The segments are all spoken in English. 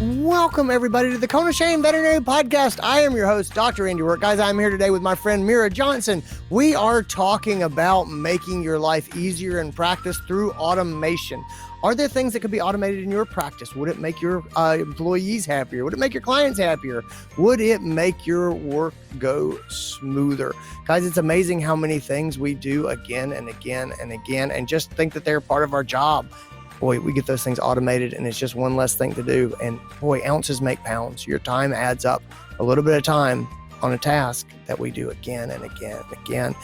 Welcome, everybody, to the Cone of Shame Veterinary Podcast. I am your host, DrAndyRoark. Guys, I'm here today with my friend Mira Johnson. We are talking about making your life easier in practice through automation. Are there things that could be automated in your practice? Would it make your employees happier? Would it make your clients happier? Would it make your work go smoother? Guys, it's amazing how many things we do again and again and again and just think that they're part of our job. Boy, we get those things automated and it's just one less thing to do. And boy, ounces make pounds. Your time adds up. A little bit of time on a task that we do again and again and again.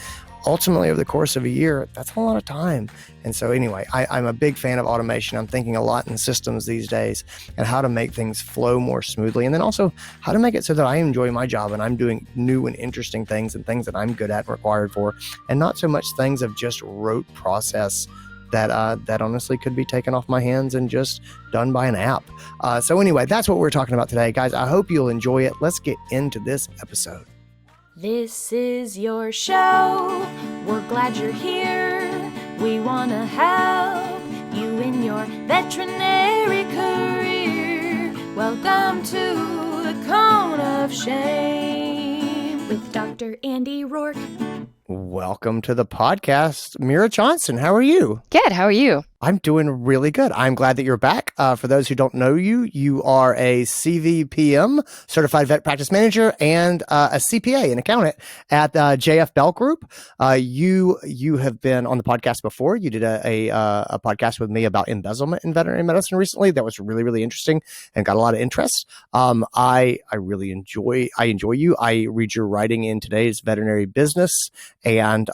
Ultimately, over the course of a year, that's a lot of time. And so anyway, I'm a big fan of automation. I'm thinking a lot in systems these days and how to make things flow more smoothly. And then also how to make it so that I enjoy my job and I'm doing new and interesting things and things that I'm good at and required for, and not so much things of just rote process that honestly could be taken off my hands and just done by an app. So anyway, that's what we're talking about today, guys. I hope you'll enjoy it. Let's get into this episode. This is your show. We're glad you're here. We want to help you in your veterinary career. Welcome to the Cone of Shame with Dr. DrAndyRoark. Welcome to the podcast, Mira Johnson. How are you? Good. How are you? I'm doing really good. I'm glad that you're back. For those who don't know you, you are a CVPM, Certified Vet Practice Manager, and a CPA, an accountant at JF Bell Group. You have been on the podcast before. You did a podcast with me about embezzlement in veterinary medicine recently. That was really, really interesting and got a lot of interest. I really enjoy you. I read your writing in today's veterinary business, and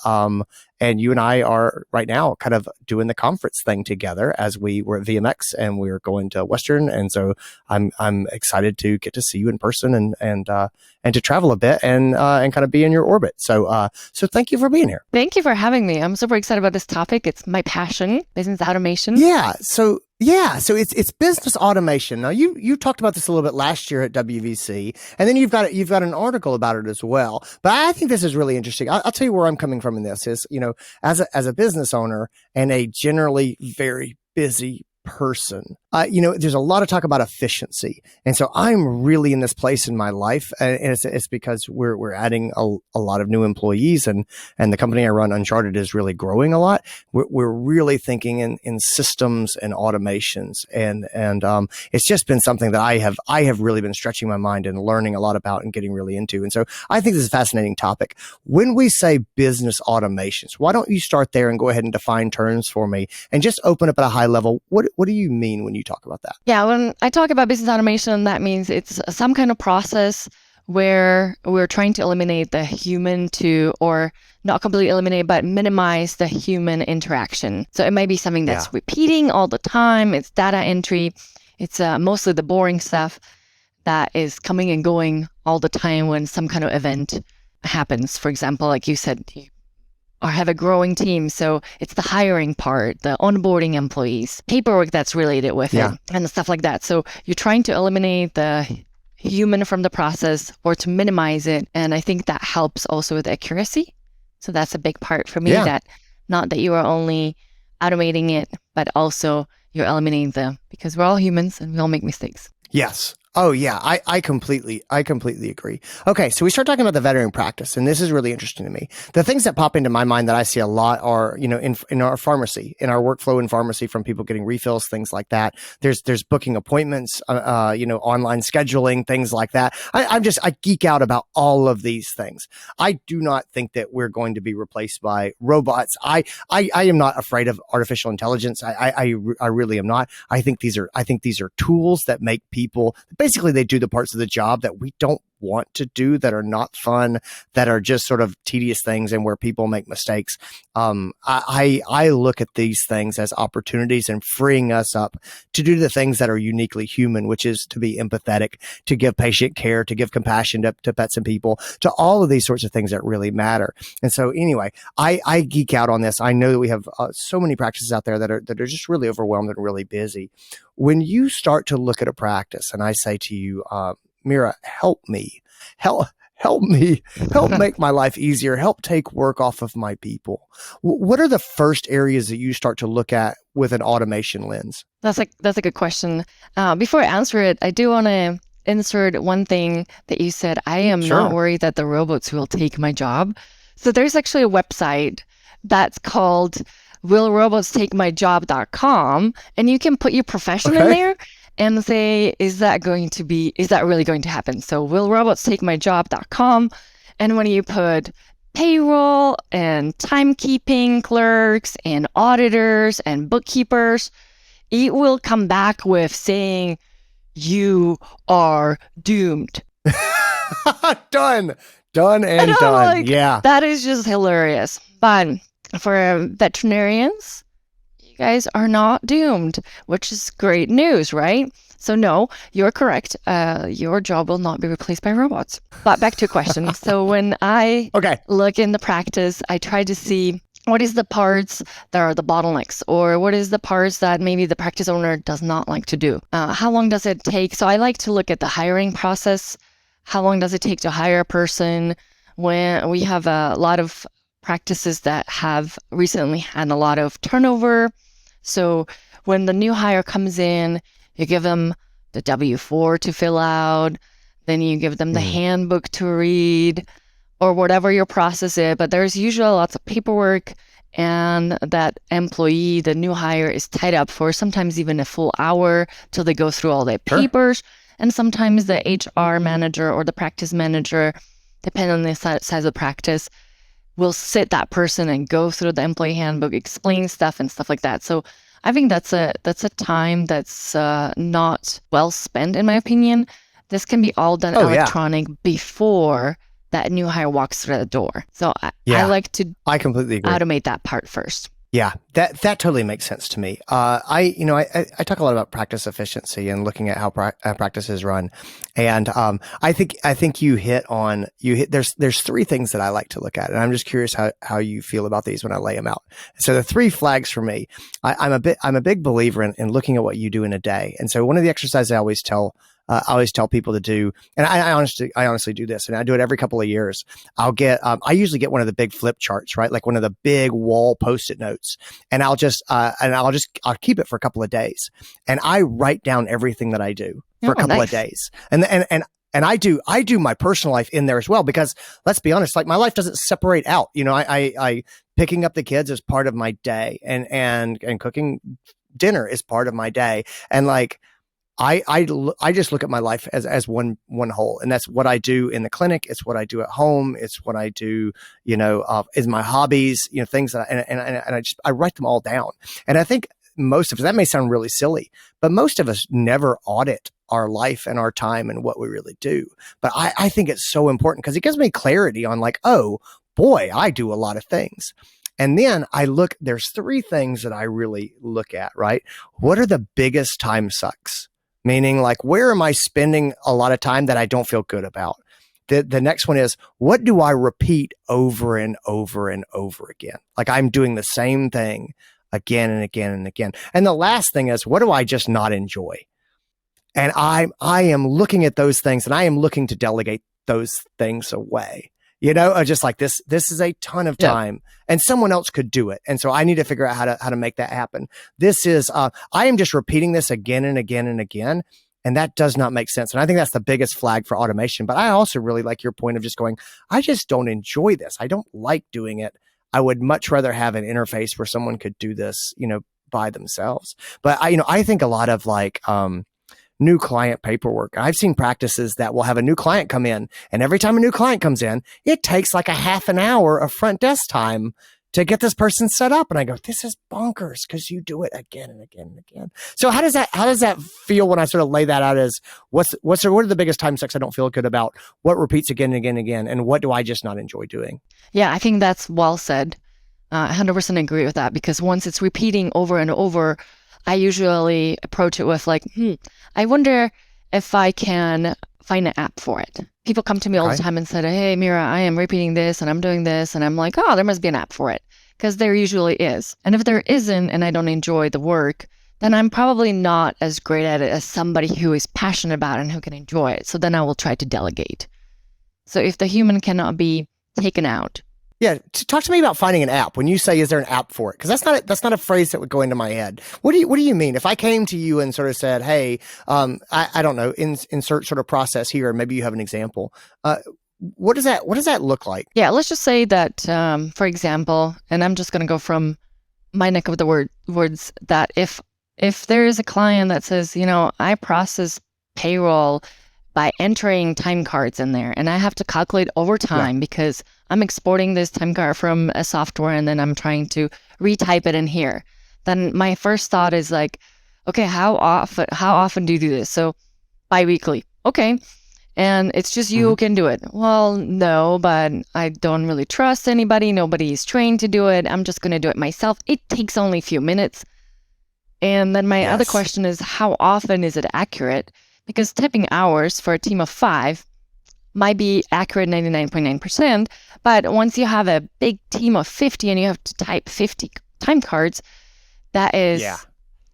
you and I are right now kind of doing the conference thing together as we were at VMX and we're going to Western. And so I'm excited to get to see you in person and to travel a bit and kind of be in your orbit. So thank you for being here. Thank you for having me. I'm super excited about this topic. It's my passion, business automation. So it's business automation. Now you talked about this a little bit last year at WVC, and then you've got an article about it as well. But I think this is really interesting. I'll tell you where I'm coming from in this is, as a business owner and a generally very busy person, there's a lot of talk about efficiency. And so I'm really in this place in my life, and it's because we're adding a lot of new employees, and the company I run, Uncharted, is really growing a lot. We're really thinking in systems and automations, and it's just been something that I have really been stretching my mind and learning a lot about and getting really into. And so I think this is a fascinating topic. When we say business automations, why don't you start there and go ahead and define terms for me and just open up at a high level? What do you mean when you talk about that? Yeah, when I talk about business automation, that means it's some kind of process where we're trying to eliminate the human or not completely eliminate, but minimize the human interaction. So it might be something that's repeating all the time. It's data entry. It's mostly the boring stuff that is coming and going all the time when some kind of event happens. For example, like you said, or have a growing team. So it's the hiring part, the onboarding employees, paperwork that's related with it, and stuff like that. So you're trying to eliminate the human from the process or to minimize it. And I think that helps also with accuracy. So that's a big part for me, that not that you are only automating it, but also you're eliminating because we're all humans and we all make mistakes. Yes. Oh yeah, I completely agree. Okay, so we start talking about the veterinary practice, and this is really interesting to me. The things that pop into my mind that I see a lot are, in our pharmacy, in our workflow in pharmacy, from people getting refills, things like that. There's booking appointments, online scheduling, things like that. I geek out about all of these things. I do not think that we're going to be replaced by robots. I am not afraid of artificial intelligence. I really am not. I think these are tools that make people. Basically, they do the parts of the job that we don't want to do, that are not fun, that are just sort of tedious things and where people make mistakes. I look at these things as opportunities and freeing us up to do the things that are uniquely human, which is to be empathetic, to give patient care, to give compassion to pets and people, to all of these sorts of things that really matter. And so anyway, I geek out on this. I know that we have so many practices out there that are just really overwhelmed and really busy. When you start to look at a practice and I say to you, Mira, help me. help make my life easier, help take work off of my people. What are the first areas that you start to look at with an automation lens? That's a good question. Before I answer it, I do want to insert one thing that you said. I am not worried that the robots will take my job. So there's actually a website that's called willrobotstakemyjob.com, and you can put your profession in there and say, is that really going to happen? So willrobotstakemyjob.com, and when you put payroll and timekeeping clerks and auditors and bookkeepers, it will come back with saying, you are doomed. Done and done. Yeah. That is just hilarious. But for veterinarians, you guys are not doomed, which is great news, right? So no, you're correct. Your job will not be replaced by robots. But back to your question. So when I look in the practice, I try to see what is the parts that are the bottlenecks, or what is the parts that maybe the practice owner does not like to do. How long does it take? So I like to look at the hiring process. How long does it take to hire a person? When we have a lot of practices that have recently had a lot of turnover. So when the new hire comes in, you give them the W-4 to fill out, then you give them the handbook to read, or whatever your process is. But there's usually lots of paperwork, and that employee, the new hire, is tied up for sometimes even a full hour till they go through all their papers. And sometimes the HR manager or the practice manager, depending on the size of the practice, will sit that person and go through the employee handbook, explain stuff and stuff like that. So I think that's a time that's not well spent, in my opinion. This can be all done electronic before that new hire walks through the door. So I like to completely agree. Automate that part first. Yeah, that totally makes sense to me. I talk a lot about practice efficiency and looking at how practices run, and I think you hit. There's three things that I like to look at, and I'm just curious how you feel about these when I lay them out. So the three flags for me, I'm a big believer in looking at what you do in a day, and so one of the exercises I always tell people to do, and I honestly do this, and I do it every couple of years. I usually get one of the big flip charts, right? Like one of the big wall Post-it notes, and I'll keep it for a couple of days, and I write down everything that I do for a couple of days, and I do my personal life in there as well, because let's be honest, like my life doesn't separate out. I picking up the kids is part of my day, and cooking dinner is part of my day, and like. I just look at my life as one whole, and that's what I do in the clinic. It's what I do at home. It's what I do, is my hobbies, things that I write them all down. And I think most of us, that may sound really silly, but most of us never audit our life and our time and what we really do. But I think it's so important because it gives me clarity on like, oh boy, I do a lot of things. And then there's three things that I really look at, right? What are the biggest time sucks? Meaning like, where am I spending a lot of time that I don't feel good about? The next one is, what do I repeat over and over and over again? Like I'm doing the same thing again and again and again. And the last thing is, what do I just not enjoy? And I am looking at those things, and I am looking to delegate those things away. Just like this is a ton of time, and someone else could do it. And so I need to figure out how to make that happen. This is, I am just repeating this again and again and again. And that does not make sense. And I think that's the biggest flag for automation. But I also really like your point of just going, I just don't enjoy this. I don't like doing it. I would much rather have an interface where someone could do this, by themselves. But I think a lot of like, new client paperwork. I've seen practices that will have a new client come in, and every time a new client comes in, it takes like a half an hour of front desk time to get this person set up. And I go, this is bonkers, because you do it again and again and again. So how does that feel when I sort of lay that out as what are the biggest time sucks I don't feel good about? What repeats again and again and again? And what do I just not enjoy doing? Yeah, I think that's well said. 100% agree with that, because once it's repeating over and over, I usually approach it with like, I wonder if I can find an app for it. People come to me all the time and said, hey, Mira, I am repeating this and I'm doing this. And I'm like, oh, there must be an app for it, because there usually is. And if there isn't, and I don't enjoy the work, then I'm probably not as great at it as somebody who is passionate about it and who can enjoy it. So then I will try to delegate. So if the human cannot be taken out. Yeah, talk to me about finding an app. When you say, "Is there an app for it?" Because that's not a phrase that would go into my head. What do you mean? If I came to you and sort of said, "Hey, I don't know, insert sort of process here," and maybe you have an example. What does that look like? Yeah, let's just say that, for example, and I'm just going to go from my neck of the words, that if there is a client that says, I process payroll by entering time cards in there, and I have to calculate overtime because I'm exporting this time card from a software and then I'm trying to retype it in here, then my first thought is like, okay, how often do you do this? So biweekly. Okay. And it's just you who can do it. Well, no, but I don't really trust anybody. Nobody's trained to do it. I'm just going to do it myself. It takes only a few minutes. And then my other question is, how often is it accurate? Because typing hours for a team of 5 might be accurate 99.9%, but once you have a big team of 50 and you have to type 50 time cards, that is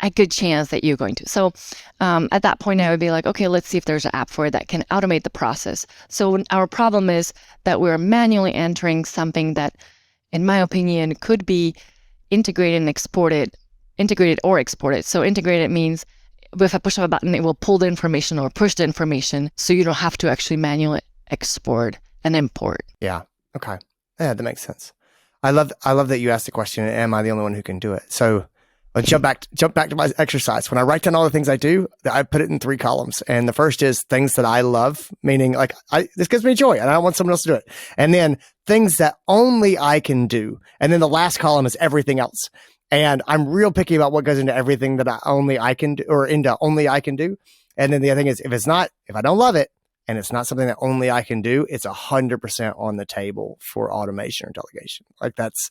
a good chance that you're going to. So at that point, I would be like, okay, let's see if there's an app for it that can automate the process. So our problem is that we're manually entering something that, in my opinion, could be integrated or exported. So integrated means with a push of a button, it will pull the information or push the information, so you don't have to actually manually export and import. Yeah. Okay. Yeah, that makes sense. I love that you asked the question, am I the only one who can do it? So I'll jump back to my exercise. When I write down all the things I do, I put it in 3 columns. And the first is things that I love, meaning like this gives me joy and I don't want someone else to do it. And then things that only I can do. And then the last column is everything else. And I'm real picky about what goes into everything that only I can do, or into only I can do. And then the other thing is, if I don't love it and it's not something that only I can do, it's 100% on the table for automation or delegation. Like that's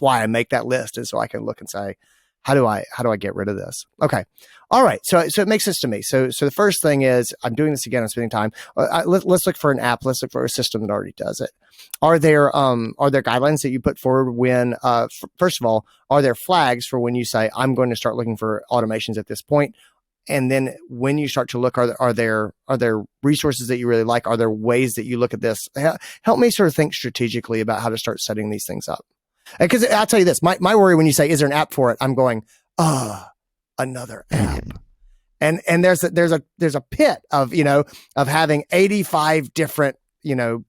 why I make that list, is so I can look and say, how do I get rid of this? Okay. All right. So it makes sense to me. So the first thing is, I'm doing this again. I'm spending time. Let's look for an app. Let's look for a system that already does it. Are there guidelines that you put forward when, first of all, are there flags for when you say, I'm going to start looking for automations at this point? And then when you start to look, are there resources that you really like? Are there ways that you look at this? Help me sort of think strategically about how to start setting these things up. Because I'll tell you this, my worry when you say, is there an app for it? I'm going, another app. And there's a pit of having 85 different,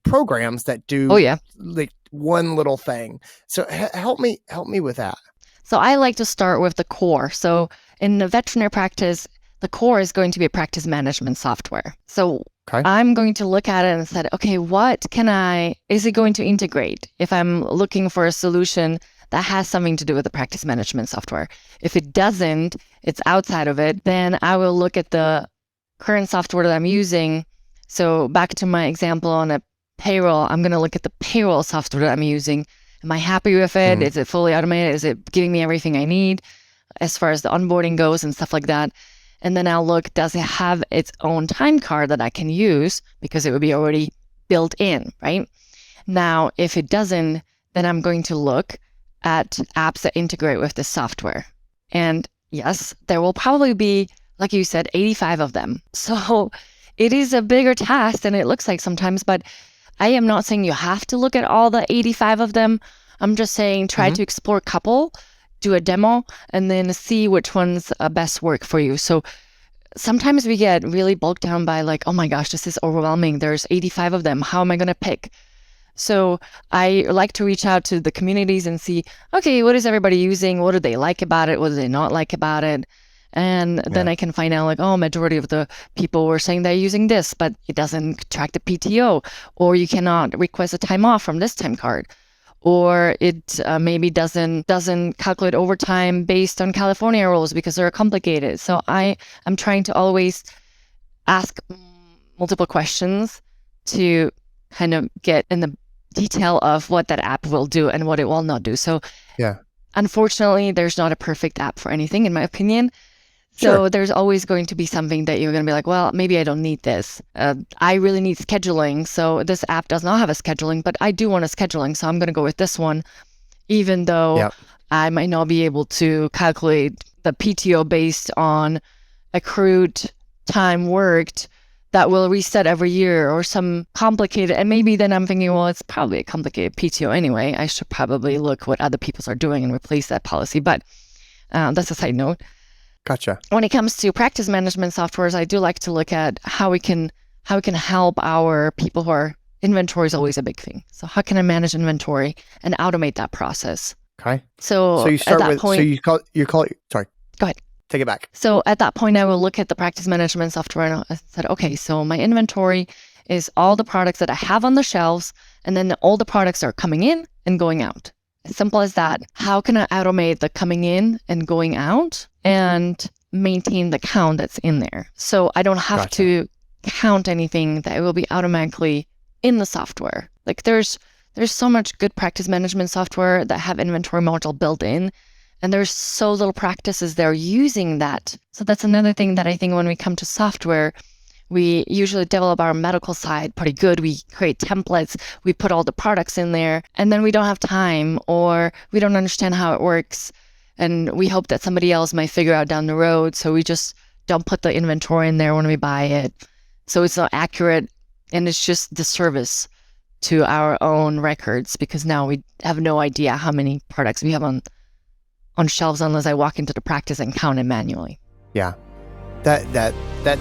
programs that do like one little thing. So help me with that. So I like to start with the core. So in the veterinary practice, the core is going to be a practice management software. So I'm going to look at it and say, okay, is it going to integrate? If I'm looking for a solution that has something to do with the practice management software. If it doesn't, it's outside of it, then I will look at the current software that I'm using. So back to my example on a payroll, I'm going to look at the payroll software that I'm using. Am I happy with it? Is it fully automated? Is it giving me everything I need as far as the onboarding goes and stuff like that? And then I'll look, does it have its own time card that I can use? Because it would be already built in, right? Now, if it doesn't, then I'm going to look at apps that integrate with the software. And yes, there will probably be, like you said, 85 of them. So it is a bigger task than it looks like sometimes, but I am not saying you have to look at all the 85 of them. I'm just saying try to explore a couple, do a demo, and then see which ones best work for you. So sometimes we get really bogged down by like, oh my gosh, this is overwhelming. There's 85 of them. How am I going to pick? So I like to reach out to the communities and see, okay, what is everybody using? What do they like about it? What do they not like about it? And then I can find out like, majority of the people were saying they're using this, but it doesn't track the PTO, or you cannot request a time off from this time card, or it maybe doesn't calculate overtime based on California rules because they're complicated. So I'm trying to always ask multiple questions to kind of get in the detail of what that app will do and what it will not do. So unfortunately, there's not a perfect app for anything, in my opinion. So there's always going to be something that you're going to be like, well, maybe I don't need this. I really need scheduling. So this app does not have a scheduling, but I do want a scheduling. So I'm going to go with this one, even though I might not be able to calculate the PTO based on accrued time worked. that will reset every year, or some complicated, and maybe then I'm thinking, well, it's probably a complicated PTO anyway. I should probably look what other people are doing and replace that policy. But that's a side note. Gotcha. When it comes to practice management softwares, I do like to look at how we can help our people who are, inventory is always a big thing. So how can I manage inventory and automate that process? Okay. So you start at that with, point, so you call it, sorry. Go ahead. Take it back. So at that point, I will look at the practice management software and I said, okay, so my inventory is all the products that I have on the shelves, and then all the products are coming in and going out. As simple as that. How can I automate the coming in and going out and maintain the count that's in there? So I don't have to count anything, that it will be automatically in the software. Like there's so much good practice management software that have inventory module built in, and there's so little practices there using that. So that's another thing that I think when we come to software, we usually develop our medical side pretty good. We create templates, we put all the products in there, and then we don't have time or we don't understand how it works. And we hope that somebody else might figure out down the road. So we just don't put the inventory in there when we buy it. So it's not accurate, and it's just disservice to our own records, because now we have no idea how many products we have on shelves unless I walk into the practice and count it manually. Yeah, that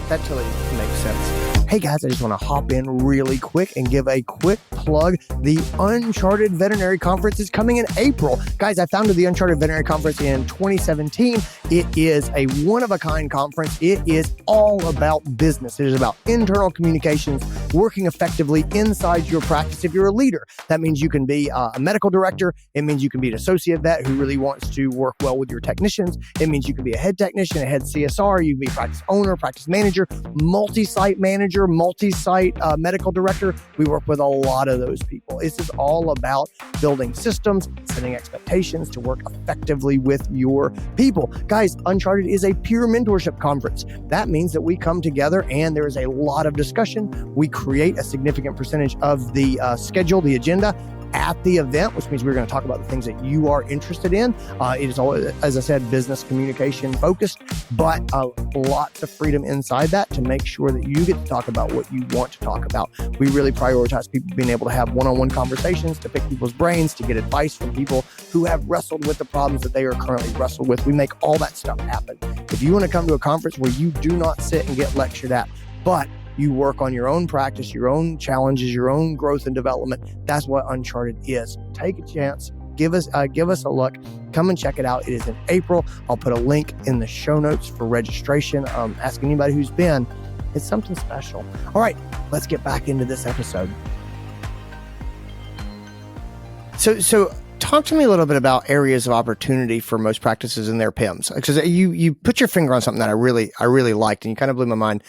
totally makes sense. Hey guys, I just want to hop in really quick and give a quick plug. The Uncharted Veterinary Conference is coming in April. Guys, I founded the Uncharted Veterinary Conference in 2017. It is a one-of-a-kind conference. It is all about business. It is about internal communications, working effectively inside your practice. If you're a leader, that means you can be a medical director. It means you can be an associate vet who really wants to work well with your technicians. It means you can be a head technician, a head CSR. You can be a practice owner, practice manager, multi-site manager, multi-site medical director. We work with a lot of those people. This is all about building systems, setting expectations to work effectively with your people. Guys, Uncharted is a peer mentorship conference. That means that we come together and there is a lot of discussion. We create a significant percentage of the schedule, the agenda, at the event, which means we're going to talk about the things that you are interested in. It is always, as I said, business communication focused, but lots of freedom inside that to make sure that you get to talk about what you want to talk about. We really prioritize people being able to have one-on-one conversations, to pick people's brains, to get advice from people who have wrestled with the problems that they are currently wrestled with. We make all that stuff happen. If you want to come to a conference where you do not sit and get lectured at, but you work on your own practice, your own challenges, your own growth and development, that's what Uncharted is. Take a chance. Give us a look. Come and check it out. It is in April. I'll put a link in the show notes for registration. Ask anybody who's been. It's something special. All right, let's get back into this episode. So talk to me a little bit about areas of opportunity for most practices in their PIMS, because you put your finger on something that I really liked, and you kind of blew my mind.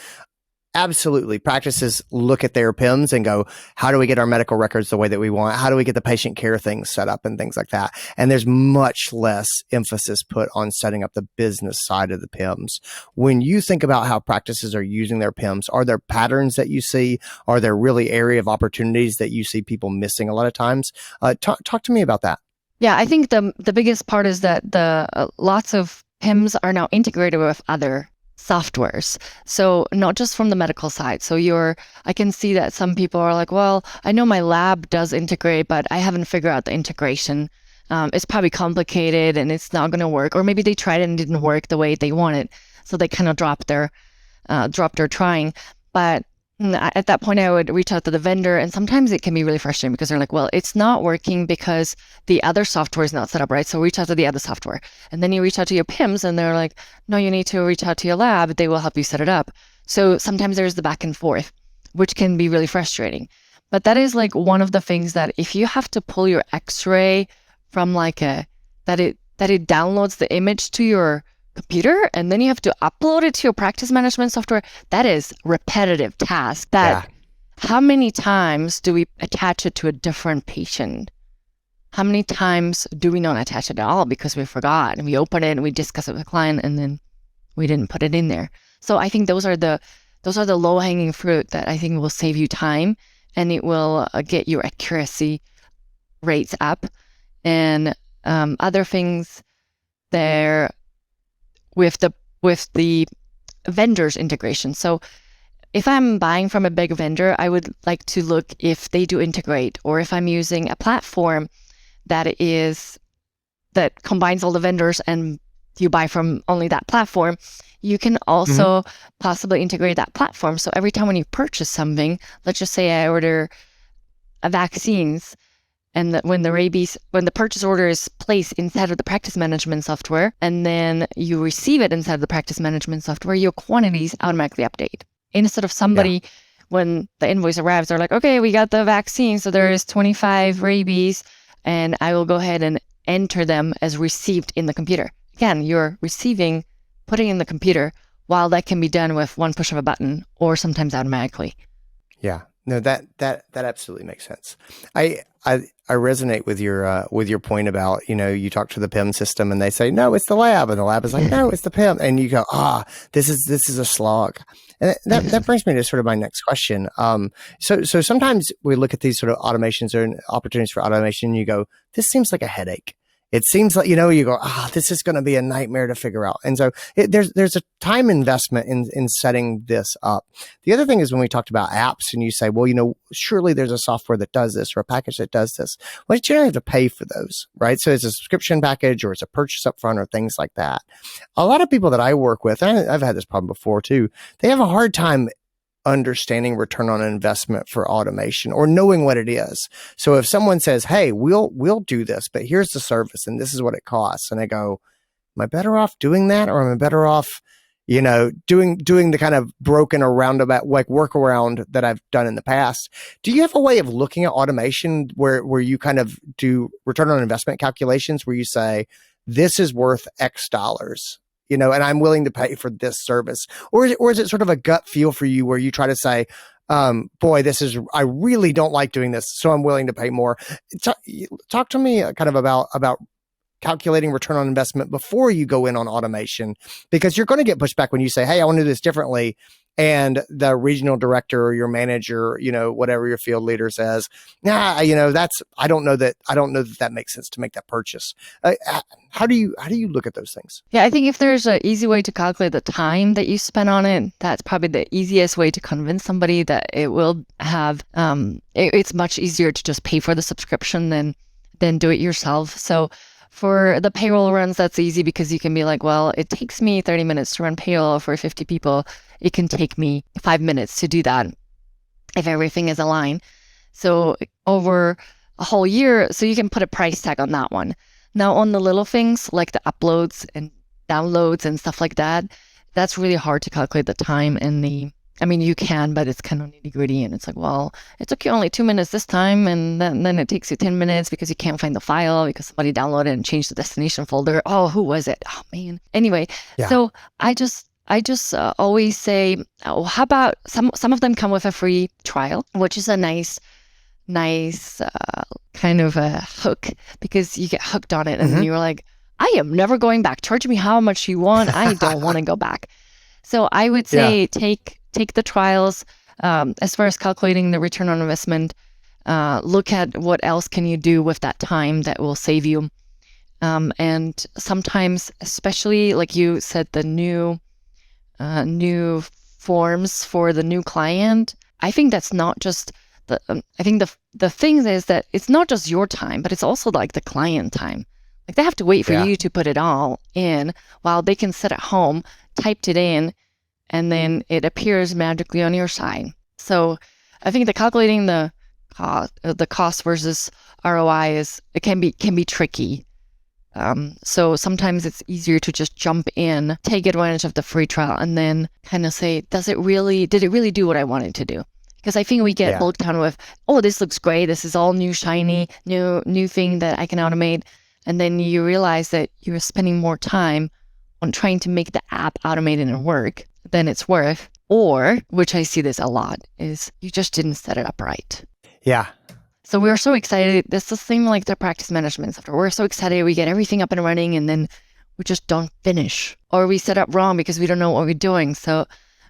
Absolutely. Practices look at their PIMS and go, how do we get our medical records the way that we want? How do we get the patient care things set up and things like that? And there's much less emphasis put on setting up the business side of the PIMS. When you think about how practices are using their PIMS, are there patterns that you see? Are there really area of opportunities that you see people missing a lot of times? Talk to me about that. Yeah, I think the biggest part is that the lots of PIMS are now integrated with other softwares. So not just from the medical side. So I can see that some people are like, well, I know my lab does integrate, but I haven't figured out the integration. It's probably complicated and it's not going to work. Or maybe they tried it and it didn't work the way they wanted. So they kind of dropped their trying. But at that point, I would reach out to the vendor, and sometimes it can be really frustrating because they're like, well, it's not working because the other software is not set up right. So reach out to the other software. And then you reach out to your PIMS and they're like, no, you need to reach out to your lab. They will help you set it up. So sometimes there's the back and forth, which can be really frustrating. But that is like one of the things that if you have to pull your X-ray from that it downloads the image to your computer and then you have to upload it to your practice management software, that is repetitive task. How many times do we attach it to a different patient? How many times do we not attach it at all because we forgot and we open it and we discuss it with the client and then we didn't put it in there? So I think those are the low-hanging fruit that I think will save you time, and it will get your accuracy rates up. And other things there with the vendors integration. So if I'm buying from a big vendor, I would like to look if they do integrate, or if I'm using a platform that combines all the vendors and you buy from only that platform, you can also possibly integrate that platform. So every time when you purchase something, let's just say I order vaccines, and that when the purchase order is placed inside of the practice management software, and then you receive it inside of the practice management software, your quantities automatically update. Instead of somebody, when the invoice arrives, they're like, okay, we got the vaccine, so there is 25 rabies, and I will go ahead and enter them as received in the computer. Again, you're receiving, putting in the computer, while that can be done with one push of a button or sometimes automatically. Yeah. No, that absolutely makes sense. I resonate with your point about, you talk to the PIM system and they say, no, it's the lab. And the lab is like, no, it's the PIM. And you go, this is a slog. And that brings me to sort of my next question. So sometimes we look at these sort of automations or opportunities for automation and you go, this seems like a headache. It seems like, you go, this is going to be a nightmare to figure out. And so there's a time investment in setting this up. The other thing is when we talked about apps and you say, well, surely there's a software that does this or a package that does this. Well, you generally have to pay for those, right? So it's a subscription package or it's a purchase upfront or things like that. A lot of people that I work with, and I've had this problem before too, they have a hard time understanding return on investment for automation or knowing what it is. So if someone says, hey, we'll do this, but here's the service and this is what it costs. And I go, am I better off doing that? Or am I better off, doing the kind of broken or roundabout, like workaround that I've done in the past? Do you have a way of looking at automation where you kind of do return on investment calculations where you say, this is worth X dollars? And I'm willing to pay for this service? Or is it sort of a gut feel for you where you try to say, boy, I really don't like doing this, so I'm willing to pay more? Talk to me kind of about calculating return on investment before you go in on automation, because you're going to get pushback when you say, hey, I want to do this differently. And the regional director or your manager, whatever your field leader says, I don't know that makes sense to make that purchase. How do you look at those things? Yeah, I think if there's an easy way to calculate the time that you spend on it, that's probably the easiest way to convince somebody that it will have, it's much easier to just pay for the subscription than do it yourself. So for the payroll runs, that's easy because you can be like, well, it takes me 30 minutes to run payroll for 50 people. It can take me 5 minutes to do that if everything is aligned. So over a whole year, so you can put a price tag on that one. Now on the little things like the uploads and downloads and stuff like that, that's really hard to calculate the time and you can, but it's kind of nitty gritty. And it's like, well, it took you only 2 minutes this time. And then it takes you 10 minutes because you can't find the file because somebody downloaded and changed the destination folder. Oh, who was it? Oh, man. Anyway, So I just always say, how about some of them come with a free trial, which is a nice kind of a hook because you get hooked on it. And then you're like, I am never going back. Charge me how much you want. I don't want to go back. So I would say take the trials. As far as calculating the return on investment, look at what else can you do with that time that will save you. And sometimes, especially like you said, the new forms for the new client, I think that's not just I think the thing is that it's not just your time, but it's also like the client time. Like they have to wait for you to put it all in while they can sit at home, typed it in, and then it appears magically on your side. So I think the calculating the cost versus ROI can be tricky. So sometimes it's easier to just jump in, take advantage of the free trial, and then kind of say, did it really do what I wanted to do? Because I think we get bogged down with, oh, this looks great. This is all new, shiny, new thing that I can automate. And then you realize that you're spending more time on trying to make the app automated and work than it's worth. Or, which I see this a lot, is you just didn't set it up right. Yeah. So we're so excited. That's the same like the practice management software. We're so excited. We get everything up and running and then we just don't finish. Or we set up wrong because we don't know what we're doing. So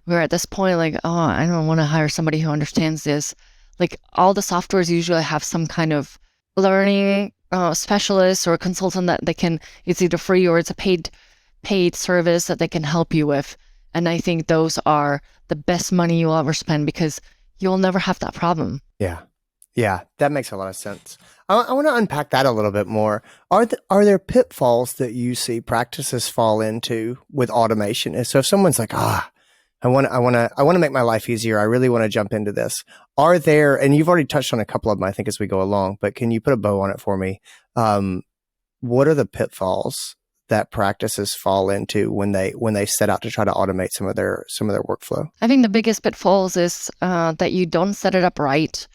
we're at this point like, oh, I don't want to hire somebody who understands this. Like all the softwares usually have some kind of learning specialist or consultant that they can, it's either free or it's a paid service that they can help you with And I think those are the best money you'll ever spend because you'll never have that problem. Yeah. Yeah, that makes a lot of sense. I want to unpack that a little bit more. Are there pitfalls that you see practices fall into with automation? And so if someone's like, I want to make my life easier. I really want to jump into this. Are there, and you've already touched on a couple of them, I think, as we go along, but can you put a bow on it for me? What are the pitfalls that practices fall into when they set out to try to automate some of their workflow? I think the biggest pitfalls is that you don't set it up right,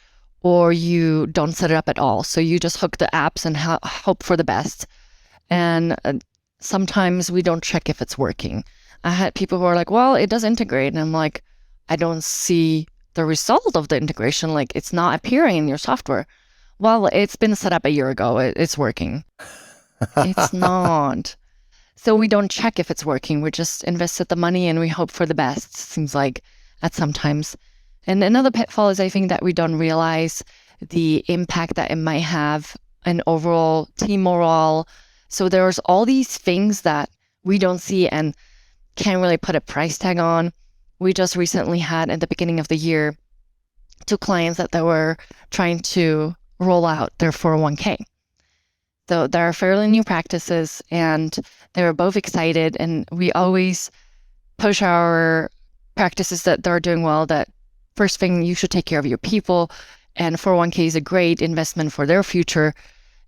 or you don't set it up at all. So you just hook the apps and hope for the best. And sometimes we don't check if it's working. I had people who are like, well, it does integrate. And I'm like, I don't see the result of the integration. Like, it's not appearing in your software. Well, it's been set up a year ago. It's working. It's not. So we don't check if it's working. We just invested the money and we hope for the best, seems like at some times. And another pitfall is I think that we don't realize the impact that it might have on overall team morale. So there's all these things that we don't see and can't really put a price tag on. We just recently had, at the beginning of the year, 2 clients that they were trying to roll out their 401k. So there are fairly new practices and they were both excited, and we always push our practices that they're doing well, that first thing, you should take care of your people, and 401k is a great investment for their future,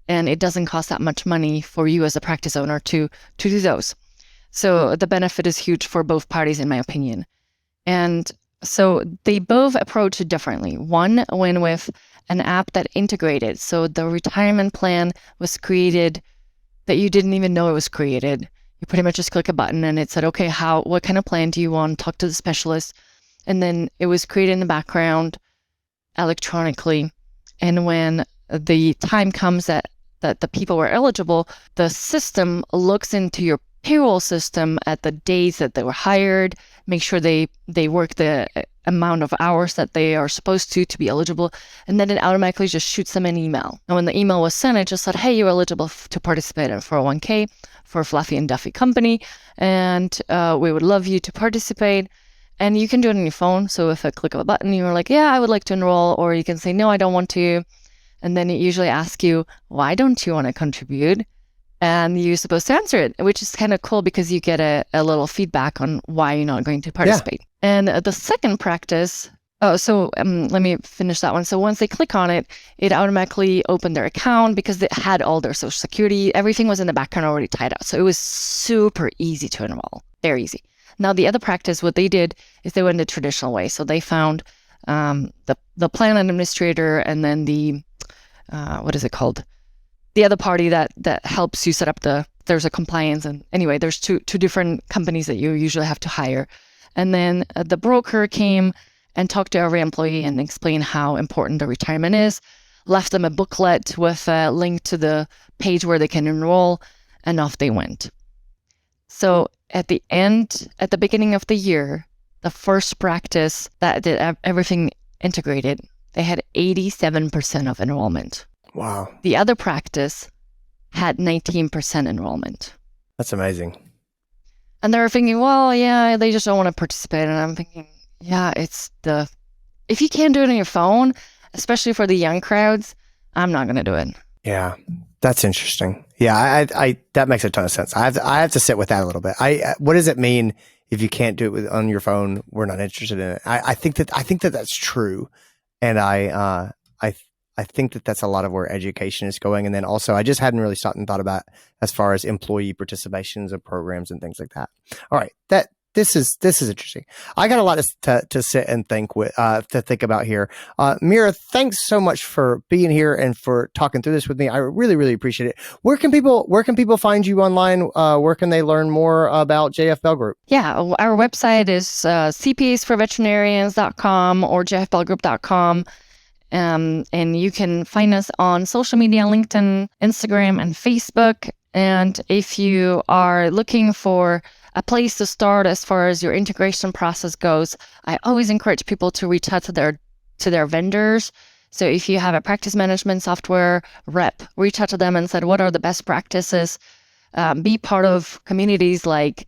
and it doesn't cost that much money for you as a practice owner to do those. So the benefit is huge for both parties, in my opinion. And so they both approach it differently. One went with an app that integrated. So the retirement plan was created that you didn't even know it was created. You pretty much just click a button and it said, okay, what kind of plan do you want? Talk to the specialist. And then it was created in the background electronically. And when the time comes that the people were eligible, the system looks into your payroll system at the days that they were hired, make sure they work the amount of hours that they are supposed to be eligible, and then it automatically just shoots them an email. And when the email was sent, it just said, hey, you're eligible to participate in 401k for Fluffy and Duffy Company, and we would love you to participate. And you can do it on your phone. So if I click a button, you're like, yeah, I would like to enroll, or you can say, no, I don't want to. And then it usually asks you, why don't you want to contribute? And you're supposed to answer it, which is kind of cool because you get a little feedback on why you're not going to participate. Yeah. And the second practice, let me finish that one. So once they click on it, it automatically opened their account because it had all their social security. Everything was in the background already tied out. So it was super easy to enroll, very easy. Now, the other practice, what they did is they went the traditional way. So they found the plan administrator and then the, what is it called? The other party that helps you set up there's a compliance. And anyway, there's two different companies that you usually have to hire. And then the broker came and talked to every employee and explained how important the retirement is, left them a booklet with a link to the page where they can enroll, and off they went. So at the beginning of the year, the first practice that did everything integrated, they had 87% of enrollment. Wow. The other practice had 19% enrollment. That's amazing. And they're thinking, well, yeah, they just don't want to participate. And I'm thinking, yeah, if you can't do it on your phone, especially for the young crowds, I'm not going to do it. Yeah, that's interesting. Yeah, I that makes a ton of sense. I have to sit with that a little bit. What does it mean if you can't do it on your phone? We're not interested in it. I think that that's true, and I think that that's a lot of where education is going. And then also, I just hadn't really stopped and thought about as far as employee participations and programs and things like that. All right, this is interesting. I got a lot to sit and think about here. Mira, thanks so much for being here and for talking through this with me. I really, really appreciate it. Where can people find you online? Where can they learn more about JF Bell Group? Yeah, our website is CPAsforveterinarians.com or jfbellgroup.com. And you can find us on social media, LinkedIn, Instagram, and Facebook. And if you are looking for a place to start as far as your integration process goes, I always encourage people to reach out to their vendors. So if you have a practice management software rep, reach out to them and said, what are the best practices? Be part of communities like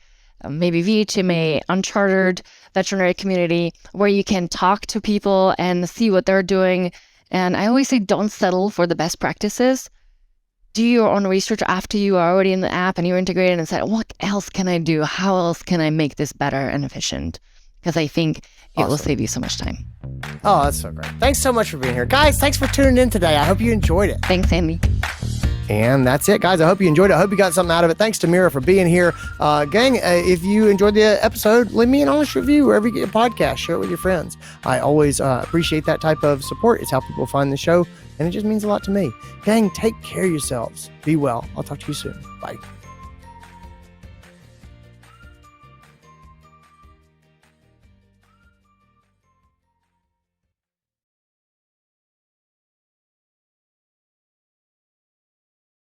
maybe VHMA, unchartered veterinary community, where you can talk to people and see what they're doing. And I always say, don't settle for the best practices. Do your own research after you are already in the app and you're integrated and said, what else can I do? How else can I make this better and efficient? Because I think it will save you so much time. Oh, that's so great. Thanks so much for being here. Guys, thanks for tuning in today. I hope you enjoyed it. Thanks, Andy. And that's it, guys. I hope you enjoyed it. I hope you got something out of it. Thanks to Mira for being here. Gang, if you enjoyed the episode, leave me an honest review wherever you get your podcast. Share it with your friends. I always appreciate that type of support. It's how people find the show, and it just means a lot to me. Gang, take care of yourselves. Be well. I'll talk to you soon. Bye.